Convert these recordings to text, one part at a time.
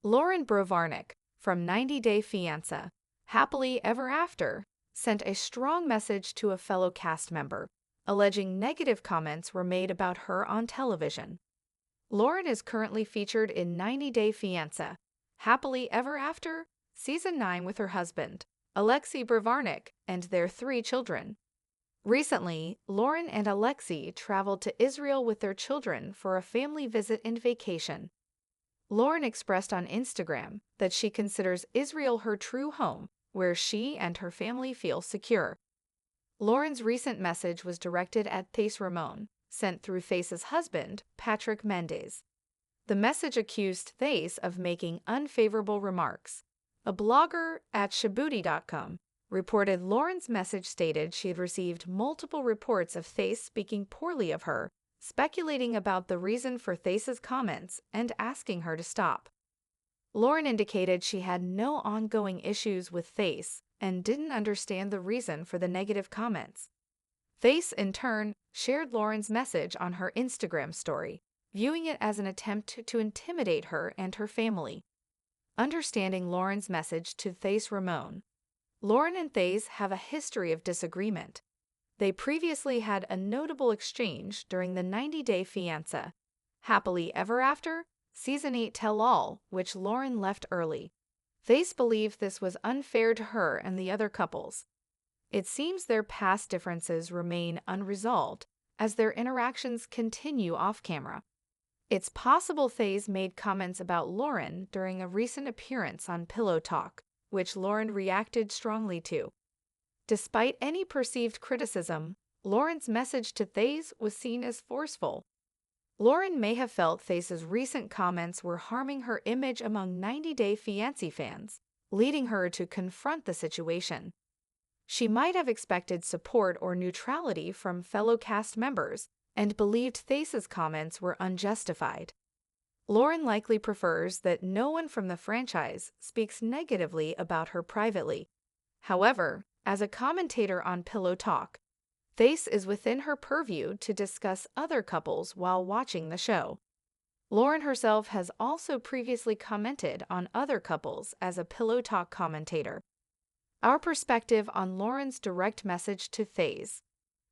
Loren Brovarnik, from 90 Day Fiancé, Happily Ever After, sent a strong message to a fellow cast member, alleging negative comments were made about her on television. Loren is currently featured in 90 Day Fiancé, Happily Ever After, Season 9 with her husband, Alexei Brovarnik, and their 3 children. Recently, Loren and Alexei traveled to Israel with their children for a family visit and vacation. Loren expressed on Instagram that she considers Israel her true home, where she and her family feel secure. Loren's recent message was directed at Thais Ramon, sent through Thais's husband, Patrick Mendes. The message accused Thais of making unfavorable remarks. A blogger at Shabuti.com reported Loren's message stated she had received multiple reports of Thais speaking poorly of her, speculating about the reason for Thais's comments and asking her to stop. Loren indicated she had no ongoing issues with Thais and didn't understand the reason for the negative comments. Thais, in turn, shared Loren's message on her Instagram story, viewing it as an attempt to intimidate her and her family. Understanding Loren's message to Thais Ramon. Loren and Thais have a history of disagreement. They previously had a notable exchange during the 90 Day Fiancé, Happily Ever After, Season 8 Tell-All, which Loren left early. Thais believed this was unfair to her and the other couples. It seems their past differences remain unresolved as their interactions continue off-camera. It's possible Thais made comments about Loren during a recent appearance on Pillow Talk, which Loren reacted strongly to. Despite any perceived criticism, Loren's message to Thais was seen as forceful. Loren may have felt Thais's recent comments were harming her image among 90 Day Fiancé fans, leading her to confront the situation. She might have expected support or neutrality from fellow cast members and believed Thais's comments were unjustified. Loren likely prefers that no one from the franchise speaks negatively about her privately. However, as a commentator on Pillow Talk, Thais is within her purview to discuss other couples while watching the show. Loren herself has also previously commented on other couples as a Pillow Talk commentator. Our perspective on Loren's direct message to Thais.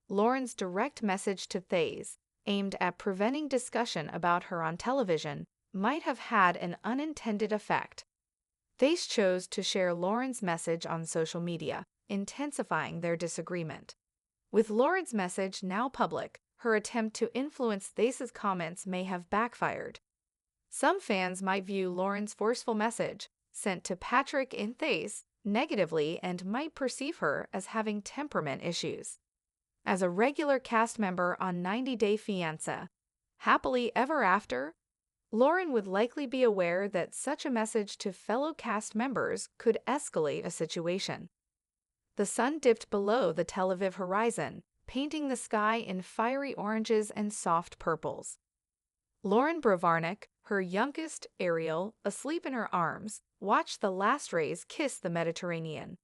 Loren's direct message to Thais, aimed at preventing discussion about her on television, might have had an unintended effect. Thais chose to share Loren's message on social media, intensifying their disagreement. With Loren's message now public, her attempt to influence Thais's comments may have backfired. Some fans might view Loren's forceful message, sent to Patrick and Thais, negatively and might perceive her as having temperament issues. As a regular cast member on 90 Day Fiancé, Happily Ever After, Loren would likely be aware that such a message to fellow cast members could escalate a situation. The sun dipped below the Tel Aviv horizon, painting the sky in fiery oranges and soft purples. Loren Brovarnik, her youngest, Ariel, asleep in her arms, watched the last rays kiss the Mediterranean.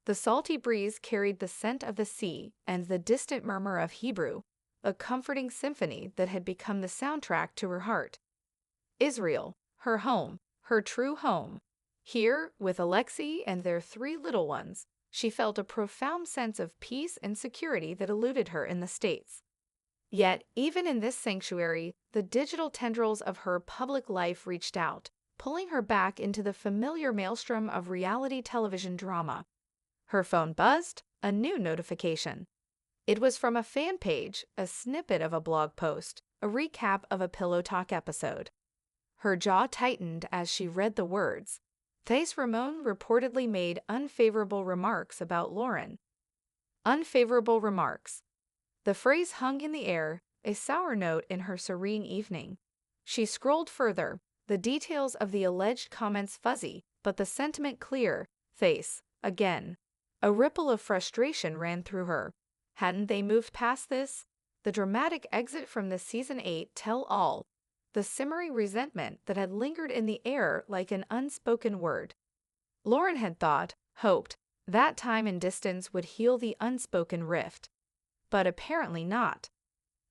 The salty breeze carried the scent of the sea and the distant murmur of Hebrew, a comforting symphony that had become the soundtrack to her heart. Israel, her home, her true home. Here, with Alexei and their 3 little ones, she felt a profound sense of peace and security that eluded her in the States. Yet, even in this sanctuary, the digital tendrils of her public life reached out, pulling her back into the familiar maelstrom of reality television drama. Her phone buzzed, a new notification. It was from a fan page, a snippet of a blog post, a recap of a Pillow Talk episode. Her jaw tightened as she read the words. Thais Ramon reportedly made unfavorable remarks about Loren. Unfavorable remarks. The phrase hung in the air, a sour note in her serene evening. She scrolled further, the details of the alleged comments fuzzy, but the sentiment clear. Thais, again. A ripple of frustration ran through her. Hadn't they moved past this? The dramatic exit from the Season 8 Tell-All. The simmering resentment that had lingered in the air like an unspoken word. Loren had thought, hoped, that time and distance would heal the unspoken rift. But apparently not.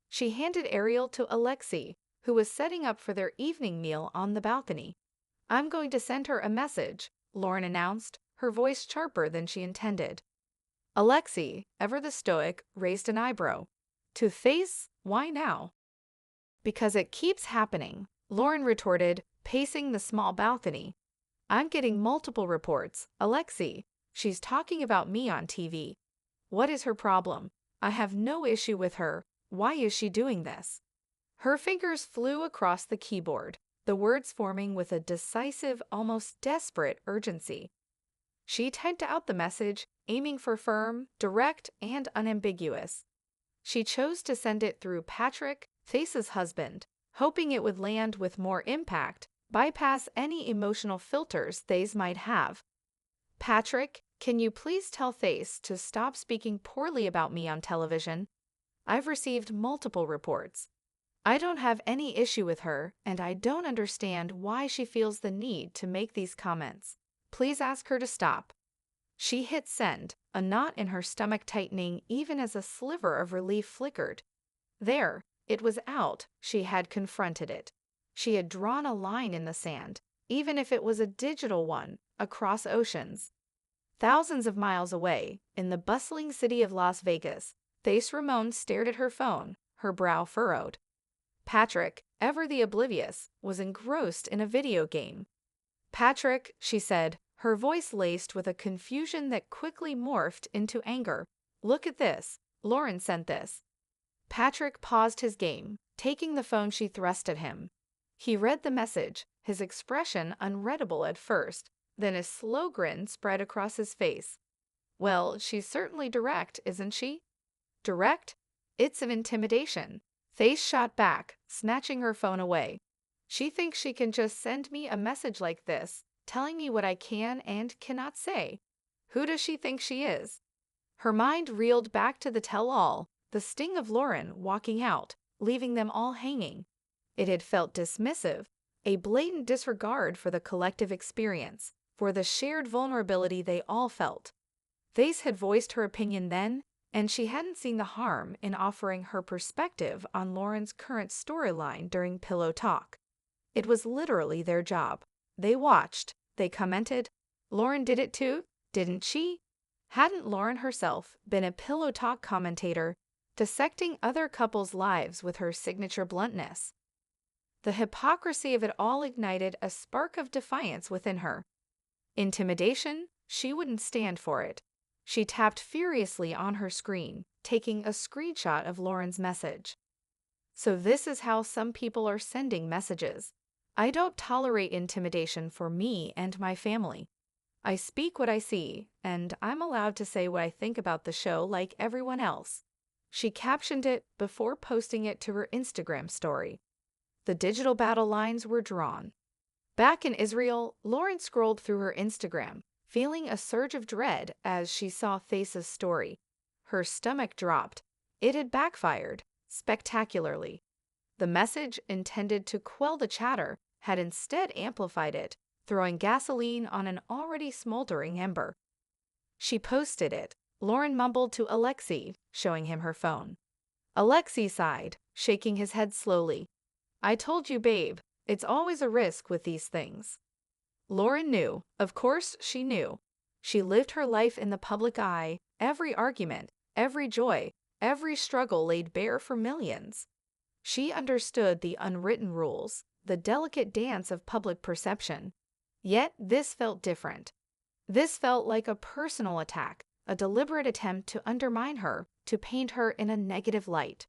She handed Ariel to Alexei, who was setting up for their evening meal on the balcony. I'm going to send her a message, Loren announced, her voice sharper than she intended. Alexei, ever the stoic, raised an eyebrow. To face, why now? Because it keeps happening, Loren retorted, pacing the small balcony. I'm getting multiple reports, Alexei. She's talking about me on TV. What is her problem? I have no issue with her. Why is she doing this? Her fingers flew across the keyboard, the words forming with a decisive, almost desperate urgency. She typed out the message, aiming for firm, direct, and unambiguous. She chose to send it through Patrick, Face's husband, hoping it would land with more impact, bypass any emotional filters Face might have. Patrick, can you please tell Face to stop speaking poorly about me on television? I've received multiple reports. I don't have any issue with her, and I don't understand why she feels the need to make these comments. Please ask her to stop. She hit send, a knot in her stomach tightening even as a sliver of relief flickered. There, it was out. She had confronted it. She had drawn a line in the sand, even if it was a digital one, across oceans. Thousands of miles away, in the bustling city of Las Vegas, Face Ramon stared at her phone, her brow furrowed. Patrick, ever the oblivious, was engrossed in a video game. Patrick, she said, her voice laced with a confusion that quickly morphed into anger. Look at this. Loren sent this. Patrick paused his game, taking the phone she thrust at him. He read the message, his expression unreadable at first, then a slow grin spread across his face. Well, she's certainly direct, isn't she? Direct? It's an intimidation. Face shot back, snatching her phone away. She thinks she can just send me a message like this, telling me what I can and cannot say. Who does she think she is? Her mind reeled back to the tell-all, the sting of Loren walking out, leaving them all hanging. It had felt dismissive, a blatant disregard for the collective experience, for the shared vulnerability they all felt. Face had voiced her opinion then, and she hadn't seen the harm in offering her perspective on Loren's current storyline during Pillow Talk. It was literally their job. They watched, they commented. Loren did it too, didn't she? Hadn't Loren herself been a Pillow Talk commentator, dissecting other couples' lives with her signature bluntness? The hypocrisy of it all ignited a spark of defiance within her. Intimidation? She wouldn't stand for it. She tapped furiously on her screen, taking a screenshot of Loren's message. So this is how some people are sending messages. I don't tolerate intimidation for me and my family. I speak what I see, and I'm allowed to say what I think about the show like everyone else. She captioned it before posting it to her Instagram story. The digital battle lines were drawn. Back in Israel, Loren scrolled through her Instagram, feeling a surge of dread as she saw Face's story. Her stomach dropped. It had backfired, spectacularly. The message, intended to quell the chatter, had instead amplified it, throwing gasoline on an already smoldering ember. She posted it. Loren mumbled to Alexei, showing him her phone. Alexei sighed, shaking his head slowly. I told you, babe, it's always a risk with these things. Loren knew. Of course she knew. She lived her life in the public eye, every argument, every joy, every struggle laid bare for millions. She understood the unwritten rules, the delicate dance of public perception. Yet this felt different. This felt like a personal attack, a deliberate attempt to undermine her, to paint her in a negative light.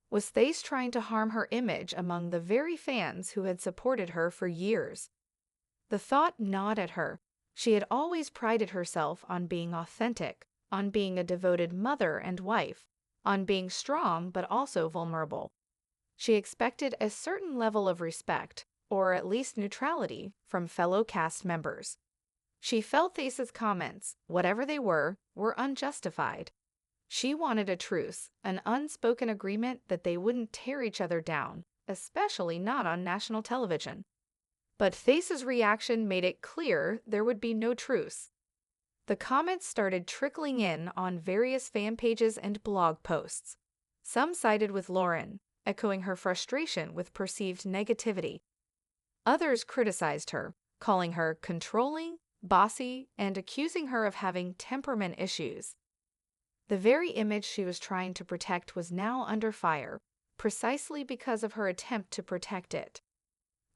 Was Face trying to harm her image among the very fans who had supported her for years? The thought gnawed at her. She had always prided herself on being authentic, on being a devoted mother and wife, on being strong but also vulnerable. She expected a certain level of respect, or at least neutrality, from fellow cast members. She felt Face's comments, whatever they were unjustified. She wanted a truce, an unspoken agreement that they wouldn't tear each other down, especially not on national television. But Face's reaction made it clear there would be no truce. The comments started trickling in on various fan pages and blog posts. Some sided with Loren, echoing her frustration with perceived negativity. Others criticized her, calling her controlling, bossy, and accusing her of having temperament issues. The very image she was trying to protect was now under fire, precisely because of her attempt to protect it.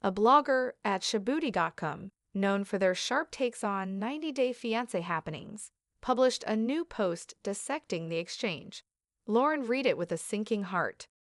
A blogger at Shaboody.com, known for their sharp takes on 90-day Fiancé happenings, published a new post dissecting the exchange. Loren read it with a sinking heart.